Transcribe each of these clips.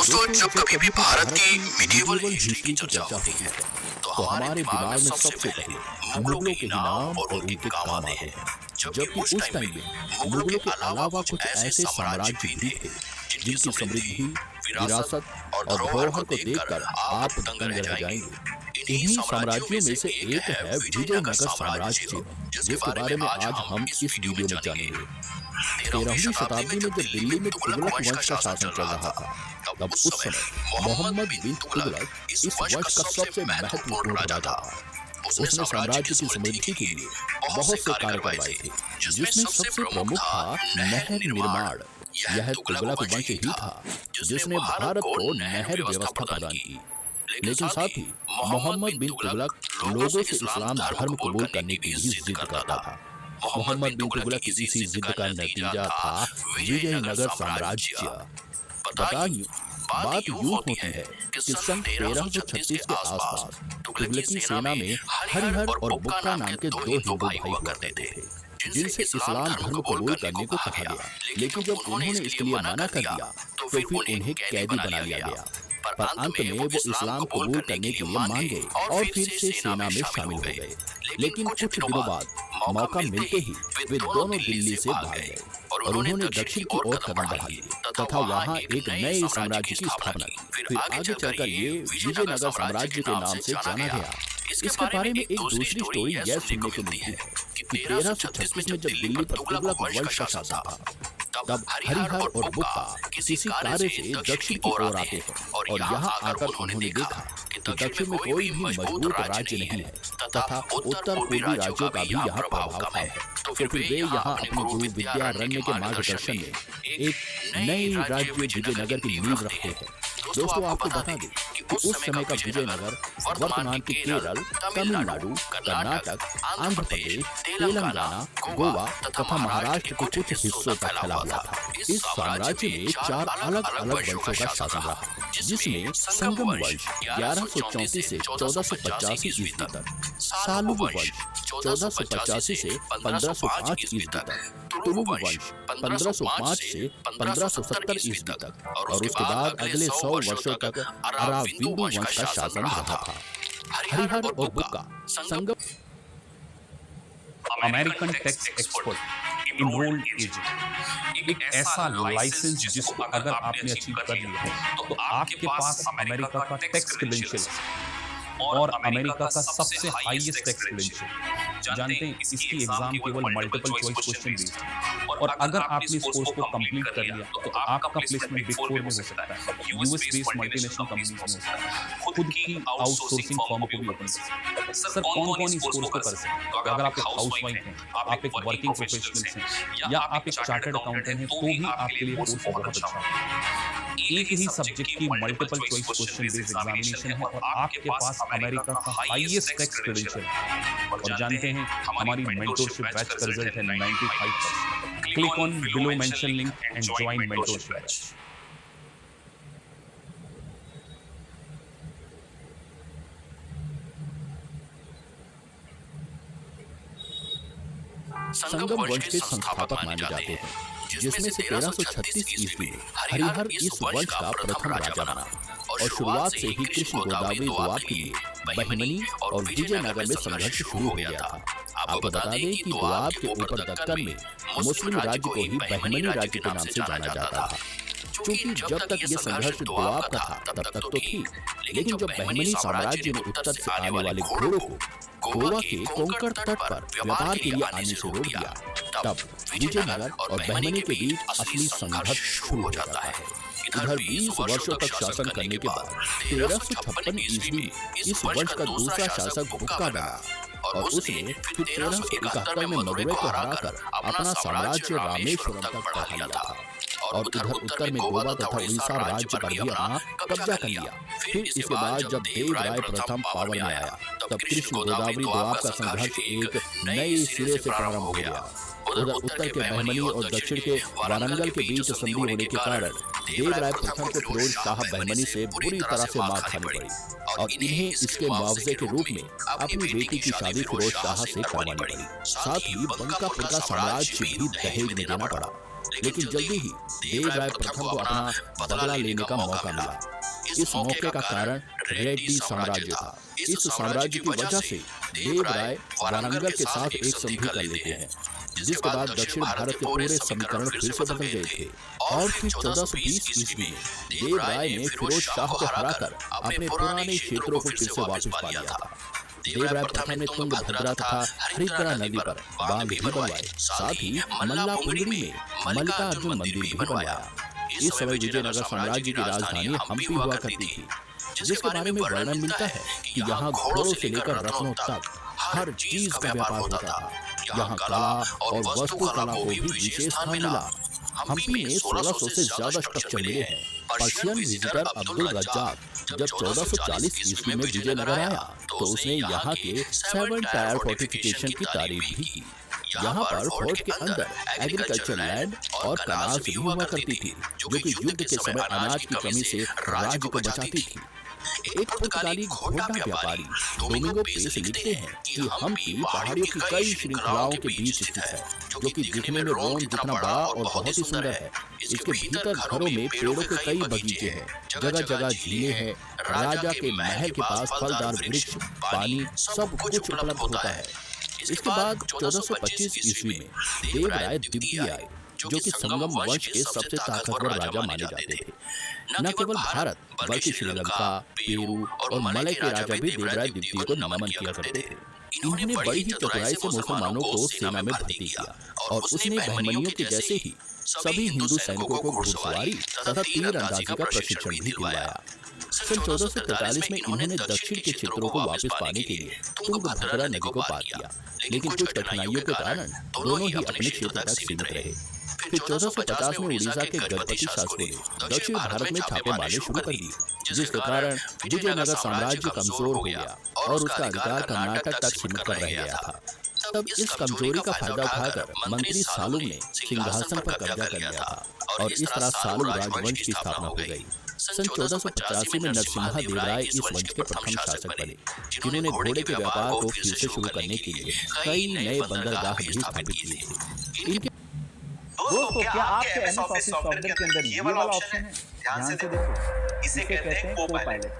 दोस्तों, जब कभी भी भारत की मिडिवल हिस्ट्री की चर्चा होती है तो हमारे दिमाग में सबसे पहले मुगलों के नाम और उनके काम आते हैं। जबकि उस टाइम में मुगलों के अलावा कुछ ऐसे साम्राज्य भी थे जिनकी समृद्धि, विरासत और धरोहर को देखकर आप दंग रह जाएंगे। इन्हीं साम्राज्यों में से एक है विजयनगर साम्राज्य, जिसके बारे में आज हम इस वीडियो में जानेंगे। 13वीं शताब्दी में जब दिल्ली में तुगलक वंश का शासन चल रहा था, तब उस समय मोहम्मद बिन तुगलक इस वंश का सबसे महत्वपूर्ण राजा था। उसने साम्राज्य की समृद्धि के लिए बहुत से कार्य करवाए थे, जिसमें सबसे प्रमुख था नहर निर्माण। यह तुगलक वंश ही था जिसने भारत को नहर व्यवस्था प्रदान की। लेकिन साथ ही मोहम्मद बिन तुगलक लोगों से इस्लाम धर्म कबूल करने की भी जिद करता था। मोहम्मद बिन तुगलक की इसी जिद का नतीजा था विजयनगर साम्राज्य। बात यूं होती है कि सन 1336 के आसपास तुगलकी सेना में हरिहर और बुक्का नाम के दो हिंदू भाई हुआ करते थे, जिनसे इस्लाम धर्म कबूल करने को कहा गया। लेकिन जब उन्होंने इसके लिए मना कर दिया तो फिर उन्हें कैदी बना लिया गया। पर अंत में वो इस्लाम कबूल करने के लिए मान गए और फिर से सेना में शामिल हो गए। लेकिन कुछ दिनों बाद मौका मिलते ही वे दोनों दिल्ली से भाग गए और उन्होंने दक्षिण की ओर कदम बढ़ा लिए तथा वहां एक नए साम्राज्य की स्थापना की। फिर आगे चलकर ये विजयनगर साम्राज्य के नाम से जाना गया। इसके बारे में एक दूसरी स्टोरी यह सुनने को मिलती है कि 1336 में जब दिल्ली पर तुगलक वंश का शासन था, तब हरिहर और बुक्का किसी कार्य से दक्षिण की ओर आते हैं और यहाँ आकर उन्होंने देखा कि दक्षिण में कोई भी मजबूत राज्य नहीं है तथा उत्तर पूर्वी राज्यों का भी यहाँ प्रभाव है। तो फिर वे यहाँ अपने गुरु विद्यारण्य के मार्गदर्शन में एक नई राज्य विजयनगर की नींव रखते हैं। दोस्तों, आपको बता दें कि उस समय का विजयनगर वर्तमान के केरल, तमिलनाडु, कर्नाटक, आंध्र प्रदेश, तेलंगाना, गोवा तथा महाराष्ट्र के कुछ हिस्सों तक फैला हुआ था। इस साम्राज्य में 4 अलग अलग वंशों का शासन रहा, जिसमें संगम वंश 1134 से 1485 ईस्वी तक, सालुव वंश 1485 से 1505 ईस्वी तक, तुलुव वंश 1505 से 1570 ईस्वी तक और उसके बाद अगले 100 वर्षों तक अराविंदु वंश का शासन रहा था। हरिहर और Bukka Sangama American tax expert enrolled agent, एक ऐसा लाइसेंस जिसको अगर आपने अचीव कर लिया तो आपके पास अमेरिका का टैक्स क्रेडेंशियल और अमेरिका का सबसे हाईएस्ट टैक्स क्रेडेंशियल। जानते हैं इसकी एग्जाम केवल मल्टीपल चॉइस क्वेश्चन बेस्ड है और अगर आपने इस कोर्स को कंप्लीट कर लिया तो आपका प्लेसमेंट बिग 4 में हो सकता है, यूएस बेस्ड मल्टीनेशनल कंपनीज में हो सकता है, खुद की आउटसोर्सिंग फर्म को भी ओपन कर सकते हैं। सर, कौन-कौन इस कोर्स को कर सकते हैं? तो अगर आप एक हाउसवाइफ हैं, आप एक वर्किंग प्रोफेशनल्स हैं या आप एक चार्टर्ड अकाउंटेंट हैं, तो भी आपके लिए कोर्स बहुत अच्छा है। एक ही सब्जेक्ट की multiple choice question based examination है और आपके पास अमेरिका का हाईएस्ट टैक्स क्रेडेंशियल है। और जानते हैं हमारी मेंटरशिप बैच का रिजल्ट है 95%। Click on below mention link and join mentorship batch. Sangama वंश के संस्थापक माने जाते हैं, जिसमें से 1336 ईस्वी में हरिहर इस वंश का प्रथम राजा बना और शुरुआत से ही कृष्ण गोदावरी दोआब के लिए बहमनी और विजयनगर में संघर्ष शुरू हो गया था। आपको बता दें कि दोआब के ऊपर दक्कन में मुस्लिम राज्य को ही बहमनी राज्य के नाम से जाना जाता था। क्योंकि जब तक ये संघर्ष दोआब का था तब तक तो ठीक, लेकिन जब बहमनी साम्राज्य ने उत्तर से आने वाले घोड़ों को गोवा के कोंकण तट पर व्यापार के लिए आने से रोक दिया, तब विजयनगर और बहमनी के बीच असली संघर्ष शुरू हो जाता है। इधर 20 वर्षों तक शासन करने के बाद 1356 ईस्वी में इस वंश का दूसरा शासक बुक्का बना और उसने फिर 1371 में मदुरै को हराकर अपना साम्राज्य रामेश्वरम तक बढ़ा लिया था और उधर उत्तर में गोवा तथा उड़ीसा राज्य पर भी अपना कब्जा कर लिया। फिर इसके बाद जब देव राय प्रथम पावर में आया, तब कृष्ण गोदावरी दोआब का संघर्ष एक नए सिरे से प्रारंभ हो गया। उधर उत्तर के बहमनी और दक्षिण के वारंगल के बीच संधि होने के कारण देव राय प्रथम को फिरोज शाह बहमनी से बुरी तरह से मार खानी पड़ी और इन्हें इसके मुआवजे के रूप में अपनी बेटी की शादी फिरोज शाह से करवानी पड़ी। साथ ही बंकापुर का साम्राज्य भी दहेज में देना पड़ा। लेकिन जल्दी ही देव राय प्रथम को अपना बदला लेने का मौका मिला। इस मौके का कारण रेड्डी साम्राज्य था। इस साम्राज्य की वजह से देव राय वारंगल के साथ एक संधि कर लेते हैं, जिसके बाद दक्षिण भारत के पूरे समीकरण फिर से बदल गए थे। और फिर 1420 ईस्वी में देव राय ने फिरोज शाह को हराकर अपने पुराने क्षेत्रों को फिर से वापस पा लिया था। देव राय प्रथम ने तुंगभद्रा तथा हरिद्रा नदी पर बांध भी बनवाए, साथ ही मल्लापुंगड़ी में मल्लिकार्जुन मंदिर भी बनवाया। इस समय विजयनगर साम्राज्य की राजधानी हम्पी हुआ करती थी, जिसके बारे में वर्णन मिलता है कि यहाँ घोड़ों से लेकर रत्नों तक हर चीज का व्यापार होता था। यहाँ कला और वास्तुकला को भी विशेष स्थान मिला। हम्पी में 1600 से ज्यादा स्ट्रक्चर मिले हैं। पर्शियन विजिटर अब्दुल रज्जाक जब 1440 ईस्वी में विजयनगर आया तो उसने यहाँ के 7 टायर फोर्टिफिकेशन की तारीफ भी की। यहाँ पर फोर्ट के अंदर एग्रीकल्चर लैंड और कनाल्स भी हुआ करती थी, जो कि युद्ध के समय अनाज की कमी से राज्य को बचाती थी। एक पुर्तगाली घोड़ा व्यापारी डोमिंगो पेस लिखते हैं कि हम्पी पहाड़ियों की कई श्रृंखलाओं के बीच स्थित है, जो कि दिखने में रोम जितना बड़ा और बहुत ही सुंदर है। इसके भीतर घरों में पेड़ों के कई बगीचे हैं, जगह जगह झीलें हैं। राजा के महल के पास फलदार वृक्ष, पानी सब कुछ उपलब्ध होता है। इसके बाद 1425 ईस्वी में देव राय दिल्ली आए, जो कि संगम वंश के सबसे ताकतवर राजा माने जाते थे। न केवल भारत बल्कि श्रीलंका, पेरू और मलय के राजा भी देव राय द्वितीय को नमन किया करते थे। इन्होंने बड़ी ही चतुराई से मुसलमानों को सेना में भर्ती किया और उसने बहमनियों के जैसे ही सभी हिंदू सैनिकों को घुड़सवारी तथा तीरंदाजी का प्रशिक्षण भी दिलवाया। सन 1443 में इन्होंने दक्षिण के क्षेत्रों को वापस पाने के लिए तुंगभद्रा नदी को पार किया, लेकिन कुछ कठिनाइयों के कारण दोनों ही अपने क्षेत्र तक सीमित रहे। फिर 1450 में उड़ीसा के गजपति शासकों ने दक्षिण भारत में छापे मारने शुरू कर दिए, जिसके कारण विजयनगर साम्राज्य कमजोर हो गया और उसका अधिकार कर्नाटक तक सीमित कर रह गया था। तब इस कमजोरी का फायदा उठाकर मंत्री सालुंग ने सिंहासन पर कब्जा कर लिया था और इस तरह सालुंग राजवंश की स्थापना हो गई। सन 1485 में नरसिम्हा देव राय इस वंश के प्रथम शासक बने, जिन्होंने घोड़े के व्यापार को फिर से शुरू करने के लिए कई नए बंदरगाह भी स्थापित किए थे। इनके दोस्तों, क्या आपके एमएस ऑफिस सॉफ्टवेयर के अंदर ये वाला ऑप्शन है? ध्यान से देखो, इसे कहते हैं को-पायलट।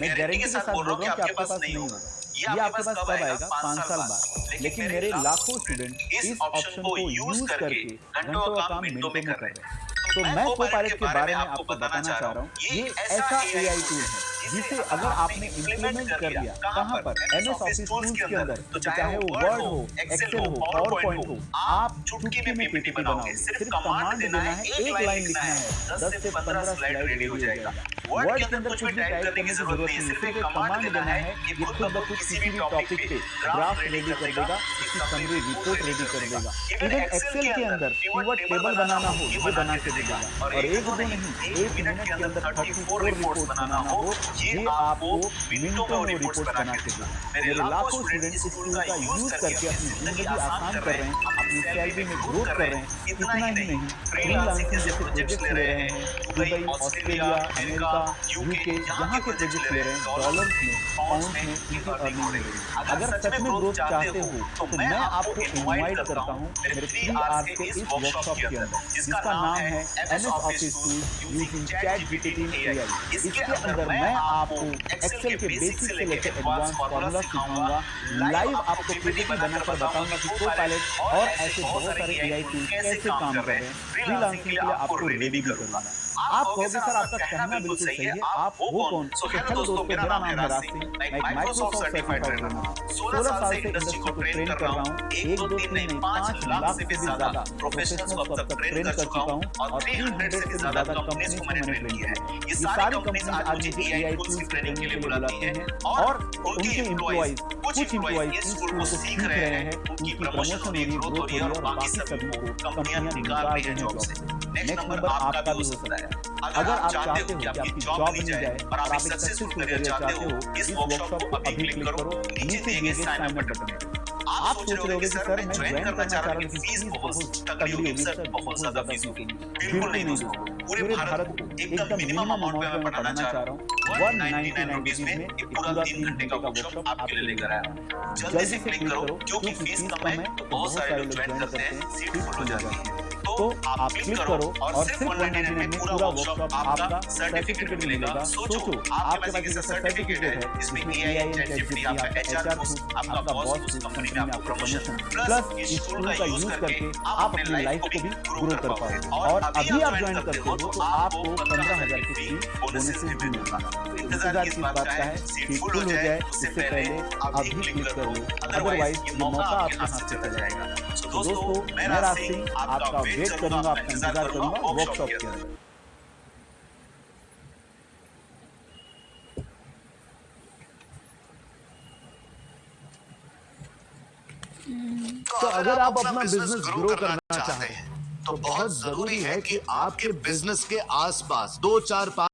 मैं गारंटी के साथ बोल रहा हूँ कि आपके पास नहीं होगा। ये आपके पास कब आएगा? 5 साल बाद। लेकिन मेरे लाखों स्टूडेंट इस ऑप्शन को यूज करके घंटों का काम मिनटों में कर रहे हैं। तो मैं को-पायलट के बारे में आपको बताना चाह रहा हूँ। ये ऐसा एआई टूल है जिसे अगर आपने इम्प्लीमेंट कर लिया, कहाँ पर? एमएस ऑफिस टूल्स के अंदर, तो चाहे वो वर्ड हो, एक्सेल हो, पावरपॉइंट हो, आप चुटकी में पीपीटी बनाओगे। सिर्फ कमांड देना है, एक लाइन लिखना है, 10 से 15 स्लाइड रेडी हो जाएगा। वर्ड के अंदर कुछ भी टाइप करने की जरूरत नहीं है, सिर्फ एक कमांड देना है। ये खुद ब खुद किसी भी टॉपिक पे ग्राफ रेडी कर देगा, इसकी समरी रिपोर्ट रेडी कर देगा। इवन एक्सेल के अंदर पिवट टेबल बनाना हो, वो बना के देगा। और एक दो नहीं, 1 मिनट के अंदर 34 रिपोर्ट बनाना हो, ये आपको मिनटों में रिपोर्ट बना के देगा। मेरे लाखों स्टूडेंट इस टूल का यूज करके अपनी जिंदगी आसान कर रहे हैं, अपनी सैलरी में ग्रोथ कर रहे हैं। इतना ही नहीं, फ्रीलांसिंग जैसे प्रोजेक्ट ले रहे हैं, दुबई, ऑस्ट्रेलिया, अमेरिका, यूके, यहाँ के प्रोजेक्ट ले रहे हैं, डॉलर्स में, पाउंड में इनकी अर्निंग हो रही है। अगर सच में ग्रोथ चाहते हो तो मैं आपको इनवाइट करता हूँ मेरे 3 आवर्स के इस वर्कशॉप के अंदर, जिसका नाम है MS office tools using ChatGPT AI. इसके अंदर मैं आपको एक्सेल के बेसिक से लेकर एडवांस फॉर्मूला सिखाऊंगा, लाइव आपको पीपीटी बनाकर बताऊंगा कि को-पायलट और ऐसे बहुत सारे एआई टूल कैसे काम कर रहे हैं। फ्रीलांसिंग के लिए आपको रेडी भी करूंगा। आप कहोगे सर आपका कहना बिल्कुल सही है, आप हो कौन? तो हेलो दोस्तों, मेरा नाम है राज सिंह, मैं एक माइक्रोसॉफ्ट सर्टिफाइड ट्रेनर हूं। 16 साल से इंडस्ट्री को ट्रेन कर रहा हूं। 1 2 3 नहीं 5 लाख से भी ज्यादा प्रोफेशनल्स को अब तक ट्रेन कर चुका हूं और 300 से भी ज्यादा कंपनीज को मैंने ट्रेन किया है। ये सारी कंपनीज आज मुझे एआई टूल्स ट्रेनिंग के लिए बुलाती हैं और उनके एम्प्लॉइज कुछ एम्प्लॉइज इस टूल को सीख रहे हैं, उनकी प्रमोशन हो रही है, ग्रोथ हो रही है और बाकी सभी को कंपनियां निकाल रही हैं जॉब से। नेक्स्ट नंबर आपका भी हो सकता है। अगर आप चाहते हो कि आपकी जॉब मिल जाए और आप एक सक्सेसफुल करियर चाहते हो, इस वर्कशॉप को अभी क्लिक करो, नीचे दिए गए साइन अप बटन पे। आप सोच रहे होंगे सर मैं ज्वाइन करना चाह रहा हूं, लेकिन फीस बहुत तगड़ी होगी सर, बहुत ज्यादा फीस होगी। बिल्कुल नहीं दोस्तों, पूरे भारत को एकदम मिनिमम अमाउंट में मैं पढ़ाना चाह रहा हूं। 199 रुपीस में एक पूरा 3 घंटे का वर्कशॉप आपके लिए लेकर आया हूं। जल्दी से क्लिक करो क्योंकि फीस कम है तो बहुत सारे लोग ज्वाइन करते हैं, सीट फुल हो जाती है। तो तो आप क्लिक करो और सिर्फ 199 में पूरा वर्कशॉप आपका सर्टिफिकेट मिलेगा। सोचो आपके पास एक सर्टिफिकेट है जिसमें AI एंड ChatGPT, आपका HR टूल, आपका बॉस कंपनी में आपका प्रमोशन, प्लस इस टूल का यूज करके आप अपनी लाइफ को भी ग्रो कर पाओगे। और अभी आप ज्वाइन करते हो तो आपको 15,000 की फ्री बोनसेस भी मिलता है। इंतजार किस बात का है, सीट फुल हो जाए इससे पहले अभी क्लिक कर लो, अदरवाइज ये मौका आपके हाथ से चला जाएगा। तो दोस्तों मैं राज सिंह आपका वेट करूंगा, आपका इंतजार करूंगा वर्कशॉप के अंदर। तो अगर आप अपना बिजनेस ग्रो करना चाहते हैं तो बहुत जरूरी है कि आपके बिजनेस के आसपास 2, 4, 5